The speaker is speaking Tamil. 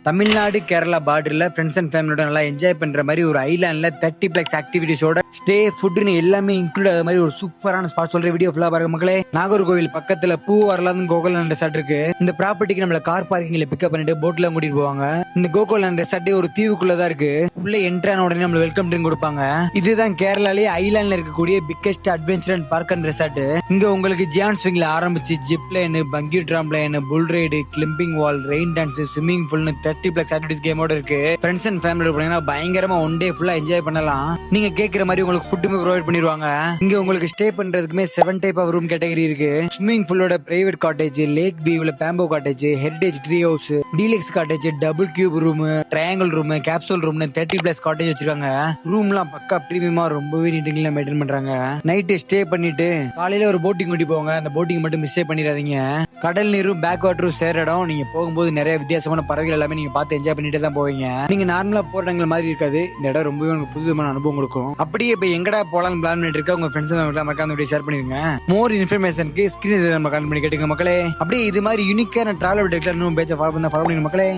தமிழ்நாடு கேரளா பார்டர்ல ஃப்ரெண்ட்ஸ் அண்ட் ஃபேமிலியோட நல்லா என்ஜாய் பண்ற மாதிரி ஒரு ஐலாண்ட்ல 30+ ஆக்டிவிட்டிஸோட ஸ்டே ஃபுட்னு எல்லாமே இன்க்ளூட் ஆகிற மாதிரி ஒரு சூப்பரான ஸ்பாட் சொல்ற வீடியோ ஃபுல்லா பாருங்க மக்களே. நாகர்கோவில் பக்கத்துல பூவார்லாந்து கோகுல்நாத் ரெசார்ட் இருக்கு. இந்த ப்ராப்பர்ட்டிக்கு நம்மள கார் பார்க்கிங்ல பிக்கப் பண்ணிட்டு போட்ல கூட்டிட்டு போவாங்க. இந்த கோகுல்நாத் ரெசார்ட் ஒரு தீவுக்குள்ளதான் இருக்கு. உள்ள என்ட்ரான உடனே நம்ம வெல்கம் ட்ரிங்க் கொடுப்பாங்க. இதுதான் கேரளாலேயே ஐலாண்ட்ல இருக்கக்கூடிய biggest adventure and park and resort. இங்க உங்களுக்கு ஜியான் ஸ்விங்ல ஆரம்பிச்சு ஜிப் லைன், பங்கி ட்ராம்ப்லைன், புல் ரைடு, கிளிம்பிங் வால், ரெயின் டான்ஸ், ஸ்விம்மிங் பூல்னு 30+ ஆக்டிவிட்டிஸ் கேமோட இருக்கு. ஃப்ரெண்ட்ஸ் அண்ட் ஃபேமிலியோட போனீங்கன்னா பயங்கரமா ஒன் டே ஃபுல்லா என்ஜாய் பண்ணலாம். நீங்க கேக்குற மாதிரி உங்களுக்கு ஃபுட்டுமே ப்ரொவைட் பண்ணிடுவாங்க. இங்க உங்களுக்கு ஸ்டே பண்றதுக்குமே 7 டைப் ஆஃப் ரூம் கேட்டகரி இருக்கு. ஸ்விம்மிங் பூலோட பிரைவேட் காட்டேஜ், லேக் வியூல bamboo cottage, heritage tree house, deluxe cottage, double cube room, triangle room, capsule ரூம்னு 30+ காட்டேஜ் வச்சிருக்காங்க. ரூம்லாம் பக்கா பிரீமியமா ரொம்பவே நீட்டா மெயின்டைன் பண்றாங்க. நைட்டு ஸ்டே பண்ணிட்டு காலையில ஒரு போட்டிங் கூட்டி போவாங்க. அந்த போட்டிங் மட்டும் மிஸ் பண்ணிடாதீங்க. கடல் நீரும் பேக் வாட்டரும் சேர இடம். நீங்க போகும்போது நிறைய வித்தியாசமான பறவைகள் எல்லாமே நீங்க பார்த்து என்ஜாய் பண்ணிட்டு தான் போவீங்க. நீங்க நார்மலா போற இடங்கள் மாதிரி இருக்காது. இந்த இடம் ரொம்பவே உங்களுக்கு புதுவிதமான அனுபவம் கொடுக்கும். அப்படியே இப்ப எங்கடா போலாம் பிளான் பண்ணிட்டு இருக்க உங்க ஃப்ரெண்ட்ஸ் மறக்காம வீடியோ ஷேர் பண்ணிருங்க. மோர் இன்ஃபர்மேஷனுக்கு ஸ்கிரீன் நம்ம கால் பண்ணி கேட்டுங்க மக்களே. அப்படியே இது மாதிரி யூனிக்கான டிராவல் இன்னும் பேஜை ஃபாலோ பண்ணுங்க மக்களே.